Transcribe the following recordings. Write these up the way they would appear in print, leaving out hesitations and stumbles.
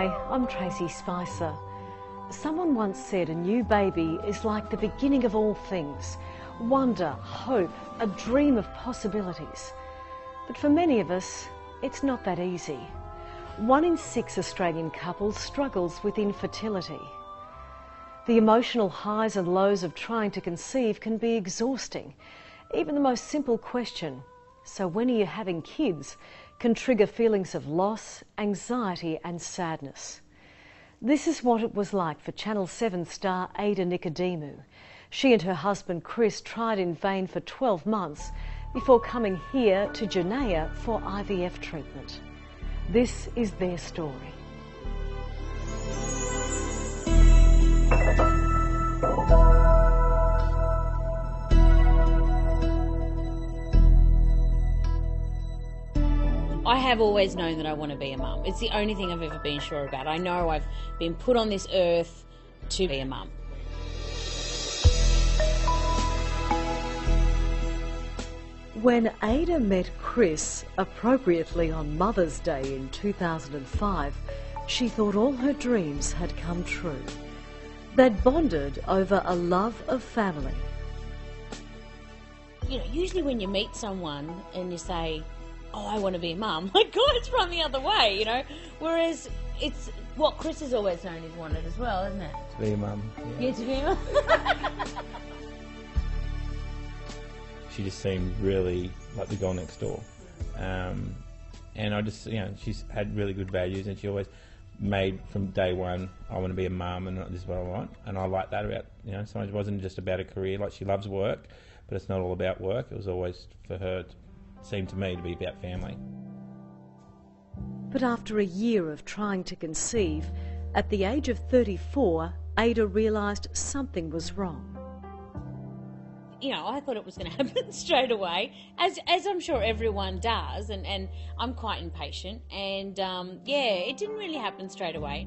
Hi, I'm Tracy Spicer. Someone once said a new baby is like the beginning of all things. Wonder, hope, a dream of possibilities. But for many of us, it's not that easy. 1 in 6 Australian couples struggles with infertility. The emotional highs and lows of trying to conceive can be exhausting. Even the most simple question, so when are you having kids, can trigger feelings of loss, anxiety and sadness. This is what it was like for Channel 7 star Ada Nicodemou. She and her husband Chris tried in vain for 12 months before coming here to Genea for IVF treatment. This is their story. I have always known that I want to be a mum. It's the only thing I've ever been sure about. I know I've been put on this earth to be a mum. When Ada met Chris, appropriately on Mother's Day in 2005, she thought all her dreams had come true. They'd bonded over a love of family. You know, usually when you meet someone and you say, oh, I want to be a mum, my God, it's run the other way, you know. Whereas it's what Chris has always known he's wanted as well, isn't it? To be a mum. Yeah, to be a mum. She just seemed really like the girl next door. And I just, you know, she's had really good values and she always made from day one, I want to be a mum and this is what I want. And I like that about, you know, sometimes it wasn't just about a career, like she loves work, but it's not all about work. It was always for her, seemed to me to be about family. But after a year of trying to conceive, at the age of 34, Ada realised something was wrong. You know, I thought it was going to happen straight away, as I'm sure everyone does, and I'm quite impatient, and yeah, it didn't really happen straight away.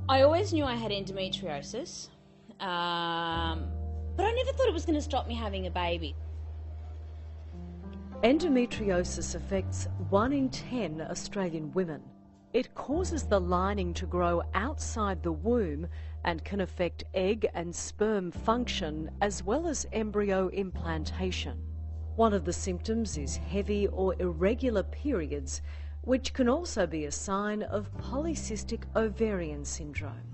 I always knew I had endometriosis, but I never thought it was going to stop me having a baby. Endometriosis affects 1 in 10 Australian women. It causes the lining to grow outside the womb and can affect egg and sperm function as well as embryo implantation. One of the symptoms is heavy or irregular periods, which can also be a sign of polycystic ovarian syndrome.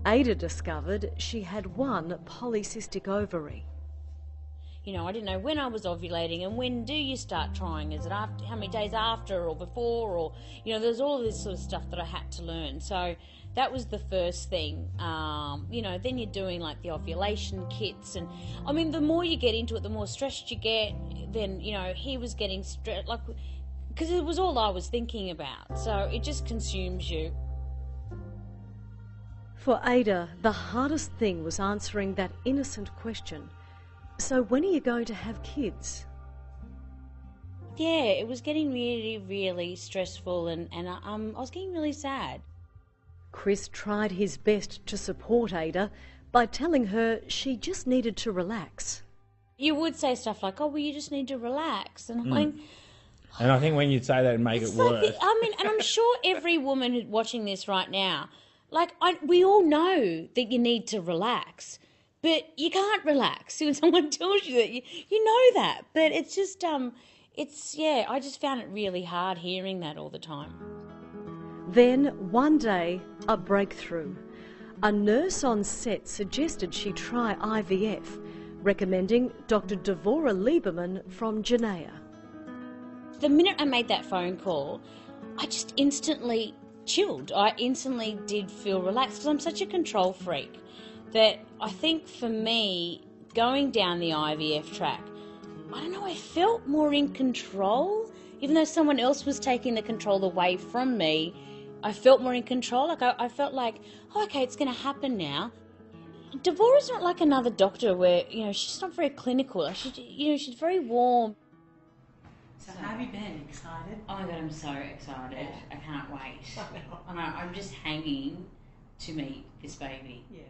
Ada discovered she had 1 polycystic ovary. You know, I didn't know when I was ovulating and when do you start trying. Is it after, how many days after or before, or, you know, there's all this sort of stuff that I had to learn. So that was the first thing. You know, then you're doing like the ovulation kits, and I mean, the more you get into it, the more stressed you get. Then, you know, he was getting stressed, like, because it was all I was thinking about. So it just consumes you. For Ada, the hardest thing was answering that innocent question. So when are you going to have kids? Yeah, it was getting really, really stressful, and I was getting really sad. Chris tried his best to support Ada by telling her she just needed to relax. You would say stuff like, oh, well, you just need to relax. And I'm like... And I think when you say that, it'd make it worse. Like, I mean, and I'm sure every woman who's watching this right now, like, we all know that you need to relax. But you can't relax when someone tells you that. You know that. But it's just, yeah, I just found it really hard hearing that all the time. Then, one day, a breakthrough. A nurse on set suggested she try IVF, recommending Dr. Devora Lieberman from Genea. The minute I made that phone call, I just instantly chilled. I instantly did feel relaxed because I'm such a control freak that I think for me, going down the IVF track, I don't know, I felt more in control. Even though someone else was taking the control away from me, I felt more in control. Like I felt like, oh, okay, it's going to happen now. Devora's not like another doctor where, you know, she's not very clinical. She's very warm. So how have you been? Excited? Oh my God, I'm so excited. I can't wait. I know, I'm just hanging to meet this baby. Yeah.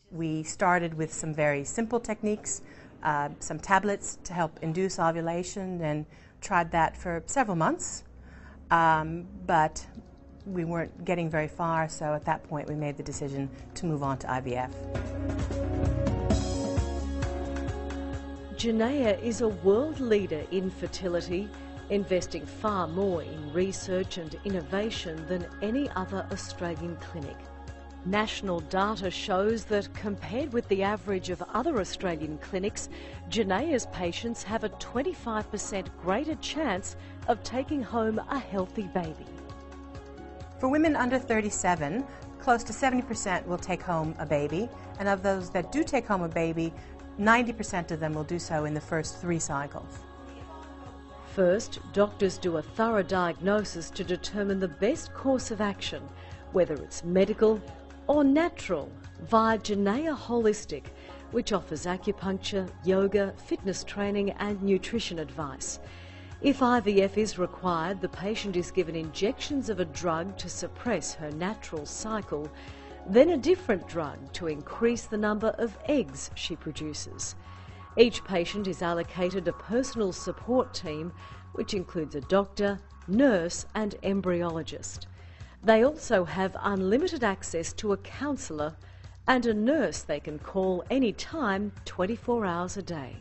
We started with some very simple techniques, some tablets to help induce ovulation, and tried that for several months. But we weren't getting very far, so at that point we made the decision to move on to IVF. Janaea is a world leader in fertility, investing far more in research and innovation than any other Australian clinic. National data shows that compared with the average of other Australian clinics, Janaea's patients have a 25% greater chance of taking home a healthy baby. For women under 37, close to 70% will take home a baby, and of those that do take home a baby, 90% of them will do so in the first 3 cycles. First, doctors do a thorough diagnosis to determine the best course of action, whether it's medical or natural, via Janaea Holistic, which offers acupuncture, yoga, fitness training and nutrition advice. If IVF is required, the patient is given injections of a drug to suppress her natural cycle, then a different drug to increase the number of eggs she produces. Each patient is allocated a personal support team, which includes a doctor, nurse and embryologist. They also have unlimited access to a counsellor and a nurse they can call any time, 24 hours a day.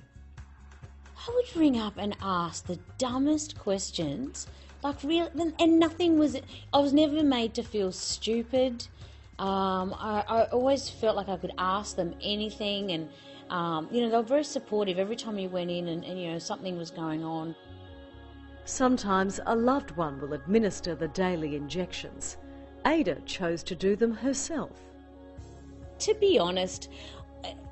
I would ring up and ask the dumbest questions, like real, and nothing was. I was never made to feel stupid. I always felt like I could ask them anything, and they were very supportive every time you went in, and something was going on. Sometimes a loved one will administer the daily injections. Ada chose to do them herself. To be honest,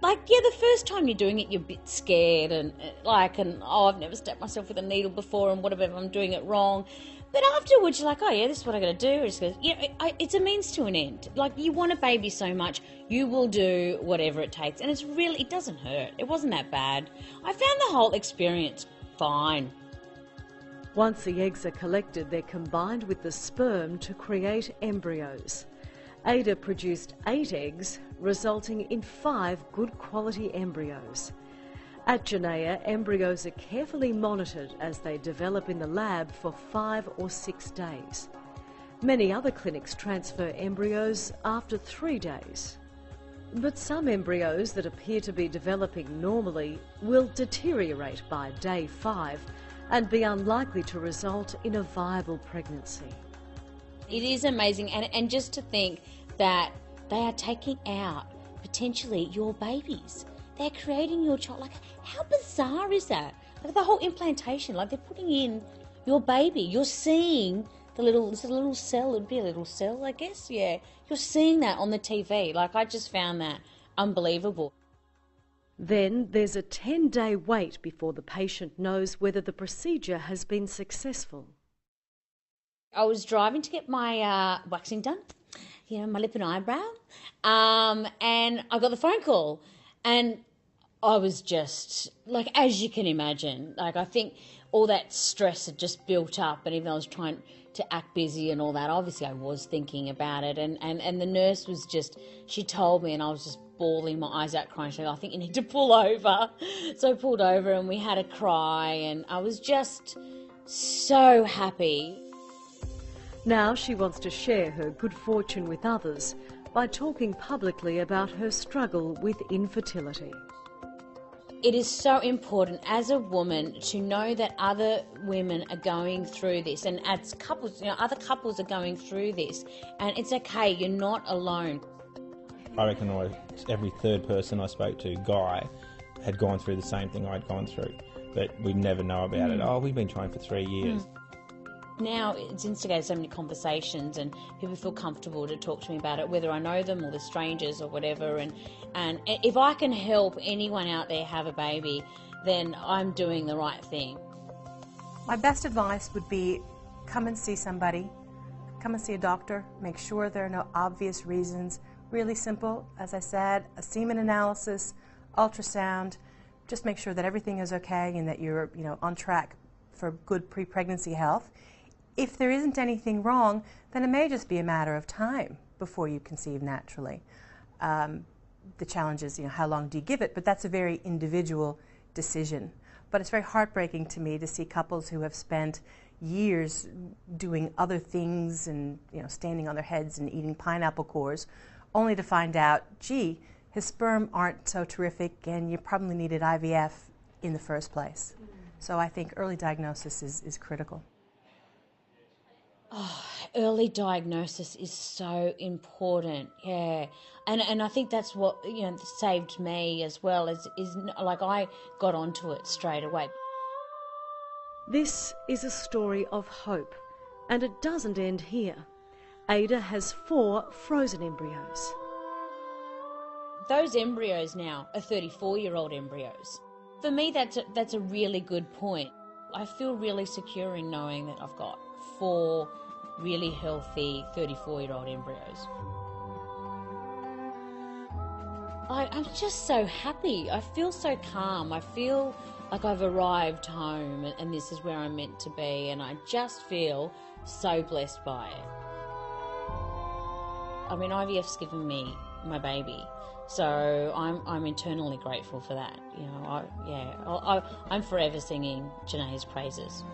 the first time you're doing it, you're a bit scared and I've never stabbed myself with a needle before and whatever, I'm doing it wrong. But afterwards, you're like, oh yeah, this is what I got to do. It's a means to an end. Like, you want a baby so much, you will do whatever it takes. And it doesn't hurt. It wasn't that bad. I found the whole experience fine. Once the eggs are collected, they're combined with the sperm to create embryos. Ada produced 8 eggs, resulting in 5 good quality embryos. At Janaea, embryos are carefully monitored as they develop in the lab for 5 or 6 days. Many other clinics transfer embryos after 3 days. But some embryos that appear to be developing normally will deteriorate by day 5 and be unlikely to result in a viable pregnancy. It is amazing, and just to think that they are taking out potentially your babies. They're creating your child. Like, how bizarre is that? Like, the whole implantation, like they're putting in your baby. You're seeing the little cell. It'd be a little cell, I guess. Yeah, you're seeing that on the TV. Like, I just found that unbelievable. Then there's a 10-day wait before the patient knows whether the procedure has been successful. I was driving to get my waxing done, my lip and eyebrow, and I got the phone call, and I was just, like, as you can imagine, like, I think all that stress had just built up, and even though I was trying to act busy and all that, obviously I was thinking about it, and the nurse was just, she told me, and I was just bawling my eyes out crying. She said, I think you need to pull over. So I pulled over and we had a cry, and I was just so happy. Now she wants to share her good fortune with others by talking publicly about her struggle with infertility. It is so important as a woman to know that other women are going through this, and as couples, other couples are going through this, and it's okay, you're not alone. I reckon every third person I spoke to, guy, had gone through the same thing I'd gone through, but we'd never know about it. Oh, we've been trying for 3 years. Now it's instigated so many conversations, and people feel comfortable to talk to me about it, whether I know them or they're strangers or whatever. And if I can help anyone out there have a baby, then I'm doing the right thing. My best advice would be come and see somebody, come and see a doctor, make sure there are no obvious reasons. Really simple, as I said, a semen analysis, ultrasound, just make sure that everything is okay and that you're on track for good pre-pregnancy health. If there isn't anything wrong, then it may just be a matter of time before you conceive naturally. The challenge is, how long do you give it? But that's a very individual decision. But it's very heartbreaking to me to see couples who have spent years doing other things and, you know, standing on their heads and eating pineapple cores, only to find out, gee, his sperm aren't so terrific and you probably needed IVF in the first place. So I think early diagnosis is critical. Oh, early diagnosis is so important, yeah. And I think that's what, you know, saved me as well, is like I got onto it straight away. This is a story of hope, and it doesn't end here. Ada has 4 frozen embryos. Those embryos now are 34-year-old embryos. For me, that's a really good point. I feel really secure in knowing that I've got 4 really healthy 34-year-old embryos. I'm just so happy. I feel so calm. I feel like I've arrived home and this is where I'm meant to be, and I just feel so blessed by it. I mean, IVF's given me my baby, so I'm eternally grateful for that. You know, I'm forever singing Janae's praises.